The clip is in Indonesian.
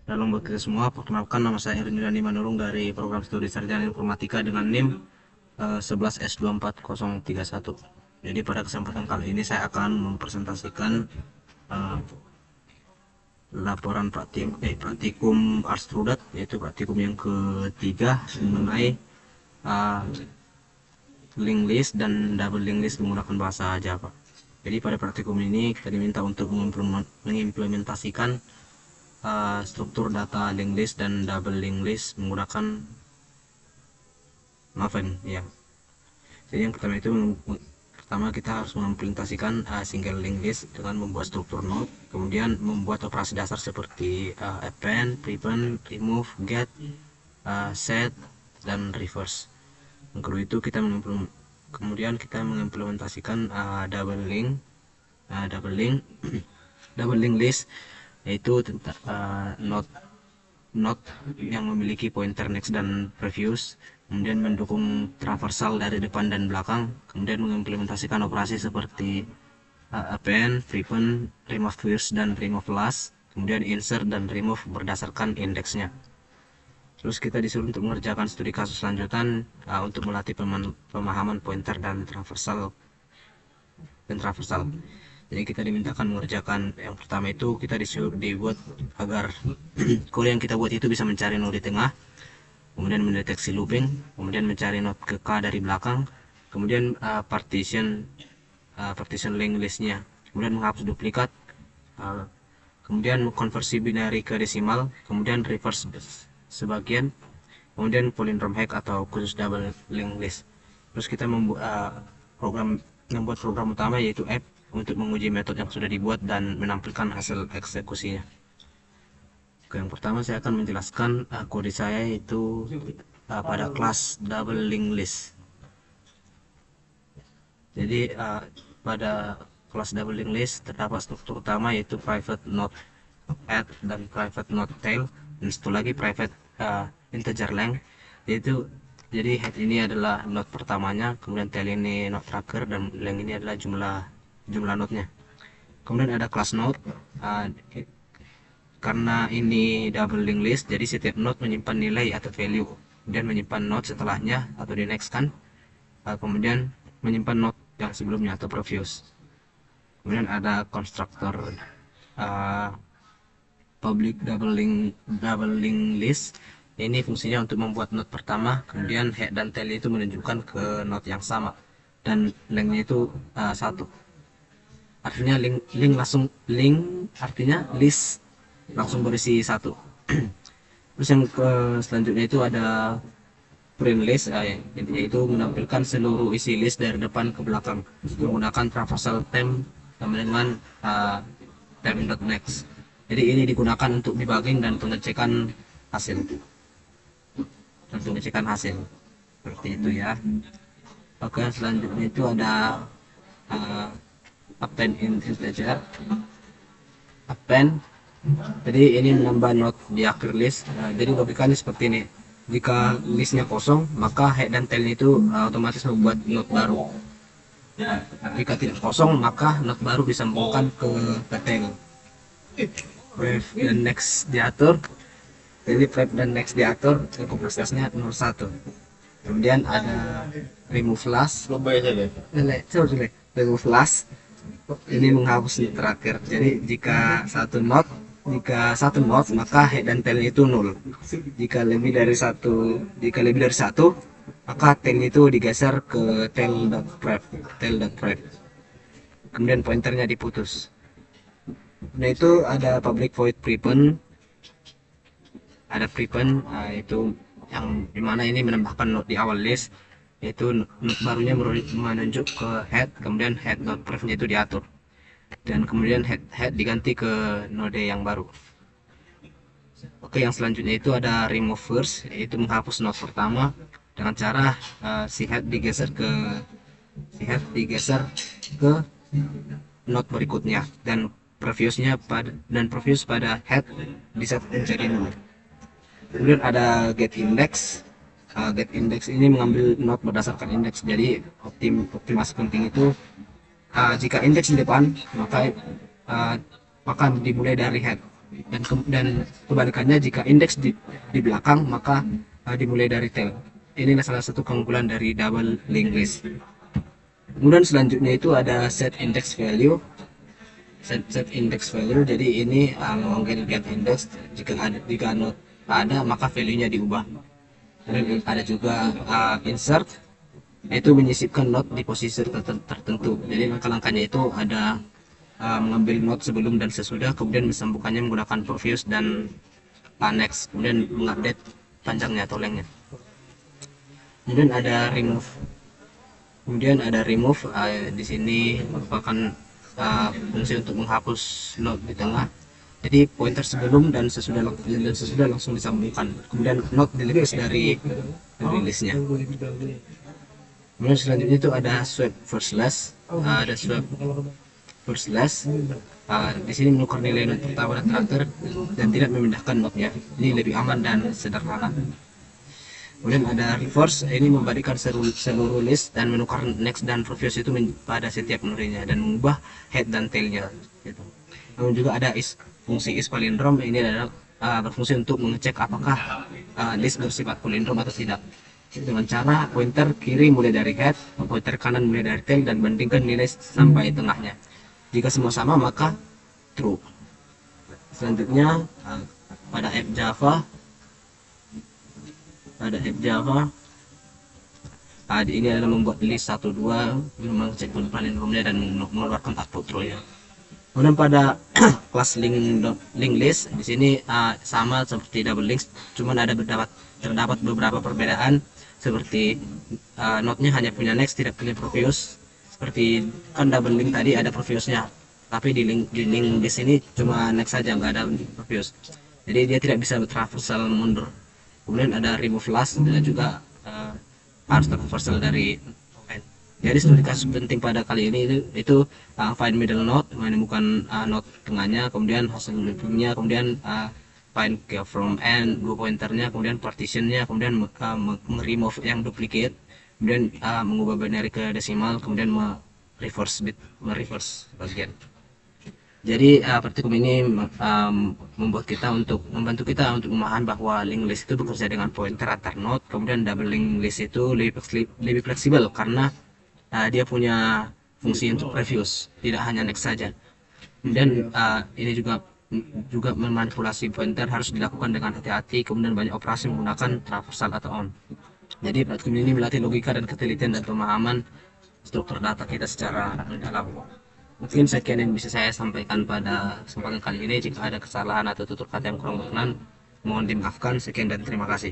Dalam buat kita semua, perkenalkan nama saya Erwin Yudani Manurung dari program studi Sarjana Informatika dengan NIM 11S24031. Jadi pada kesempatan kali ini saya akan mempresentasikan eh, laporan praktikum Ars Trudat, yaitu praktikum yang ketiga mengenai eh, linked list dan double linked list menggunakan bahasa Java. Jadi pada praktikum ini kita diminta untuk mengimplementasikan struktur data linked list dan double linked list menggunakan Maven ya. Jadi yang pertama itu kita harus mengimplementasikan single linked list dengan membuat struktur node, kemudian membuat operasi dasar seperti append, prepend, remove, get, set, dan reverse. Yang kedua itu kemudian kita mengimplementasikan double link double link list, yaitu node yang memiliki pointer next dan previous, kemudian mendukung traversal dari depan dan belakang, kemudian mengimplementasikan operasi seperti append, prepend, remove first dan remove last, kemudian insert dan remove berdasarkan indeksnya. Terus kita disuruh untuk mengerjakan studi kasus lanjutan untuk melatih pemahaman pointer dan traversal. Jadi kita dimintakan mengerjakan yang pertama itu kita disuruh dibuat agar kode yang kita buat itu bisa mencari node di tengah, kemudian mendeteksi looping, kemudian mencari node ke K dari belakang, kemudian partition linked listnya, kemudian menghapus duplikat, kemudian konversi binary ke desimal, kemudian reverse sebagian, kemudian palindrome hack atau khusus double linked list. Terus kita membuat program utama yaitu app untuk menguji metode yang sudah dibuat dan menampilkan hasil eksekusinya. Oke, yang pertama saya akan menjelaskan kode saya itu pada kelas double linked list. Jadi pada kelas double linked list terdapat struktur utama yaitu private node add dan private node tail, dan satu lagi private integer length, yaitu jadi head ini adalah node pertamanya, kemudian tail ini node tracker, dan length ini adalah jumlah node-nya. Kemudian ada class node, karena ini double linked list jadi setiap node menyimpan nilai atau value, kemudian menyimpan node setelahnya atau di next kan, kemudian menyimpan node yang sebelumnya atau previous. Kemudian ada constructor public double linked list. Ini fungsinya untuk membuat node pertama, kemudian head dan tail itu menunjukkan ke node yang sama, dan lengthnya itu 1. Artinya link artinya list langsung berisi 1. Terus yang selanjutnya itu ada print list, yaitu menampilkan seluruh isi list dari depan ke belakang menggunakan traversal temp sama dengan temp.next. Jadi ini digunakan untuk debugging dan pengecekan hasil. Seperti itu ya. Oke, selanjutnya itu ada append integer. Append, jadi ini menambah node di akhir list. Jadi logikanya seperti ini: jika listnya kosong, maka head dan tail itu otomatis membuat node baru. Jika tidak kosong, maka node baru disambungkan ke tail. Pref dan next diatur. Jadi pref dan next diatur, prosesnya 01. Kemudian ada remove last. Remove last ini menghapus terakhir. Jadi jika satu node maka head dan tail itu 0. Jika lebih dari satu maka tail itu digeser ke tail.pref. Kemudian pointernya diputus. Nah, itu ada public void prepend. Itu yang dimana ini menambahkan node di awal list, yaitu node barunya menunjuk ke head, kemudian head.pref-nya itu diatur, dan kemudian head diganti ke node yang baru. Oke, yang selanjutnya itu ada remove first, yaitu menghapus node pertama dengan cara si head digeser ke node berikutnya, dan previous pada head bisa menjadi 0. Kemudian ada get index. Get index ini mengambil node berdasarkan indeks. Jadi optimasi penting itu jika indeks di depan maka akan dimulai dari head. dan kebalikannya, jika indeks di belakang maka dimulai dari tail. Inilah salah satu keunggulan dari double linked list. Kemudian selanjutnya itu ada set index value. Set index value, jadi ini memanggil get index. Jika node ada maka value-nya diubah. Kemudian ada juga insert, itu menyisipkan node di posisi tertentu. Jadi langkah-langkahnya itu ada mengambil node sebelum dan sesudah, kemudian disambungkannya menggunakan previous dan next, kemudian mengupdate panjangnya atau lengthnya. Kemudian ada remove. Di sini merupakan fungsi untuk menghapus node di tengah. Jadi pointer sebelum dan sesudah langsung disambungkan. Kemudian node dilepas dari listnya. Kemudian selanjutnya itu ada swap first last. Di sini menukar nilai node pertama dan terakhir dan tidak memindahkan node-nya. Ini lebih aman dan sederhana. Kemudian ada reverse, ini membalikan seluruh list dan menukar next dan previous itu pada setiap node-nya dan mengubah head dan tail-nya. Gitu. Namun juga ada fungsi is palindrom. Ini adalah berfungsi untuk mengecek apakah list bersifat palindrom atau tidak. Dengan cara pointer kiri mulai dari head, pointer kanan mulai dari tail, dan bandingkan nilai sampai tengahnya. Jika semua sama maka true. Selanjutnya pada app Java ini adalah membuat list 1, 2, mengecek palindromnya dan mengeluarkan output true nya. Kemudian pada kelas link list di sini sama seperti double links, cuman terdapat beberapa perbedaan, seperti node-nya hanya punya next, tidak punya previous. Seperti kan double link tadi ada previousnya, tapi di link list ini cuma next saja, nggak ada previous. Jadi dia tidak bisa traversal mundur. Kemudian ada remove last dan juga harus traversal dari end. Jadi studi kasus penting pada kali ini itu find middle node, menemukan node tengahnya, kemudian hasil loopingnya, kemudian find from end, dua pointernya, kemudian partitionnya, kemudian remove yang duplicate, kemudian mengubah binary ke desimal, kemudian reverse bagian. Jadi praktikum ini membantu kita untuk memahami bahwa linked list itu bekerja dengan pointer antar node. Kemudian double linked list itu lebih fleksibel karena dia punya fungsi untuk previous, tidak hanya next saja. Kemudian ini juga memanipulasi pointer harus dilakukan dengan hati-hati, kemudian banyak operasi menggunakan traversal atau on. Jadi praktikum ini melatih logika dan ketelitian dan pemahaman struktur data kita secara mendalam. Mungkin sekian yang bisa saya sampaikan pada kesempatan kali ini. Jika ada kesalahan atau tutur kata yang kurang berkenan, mohon dimaafkan. Sekian dan terima kasih.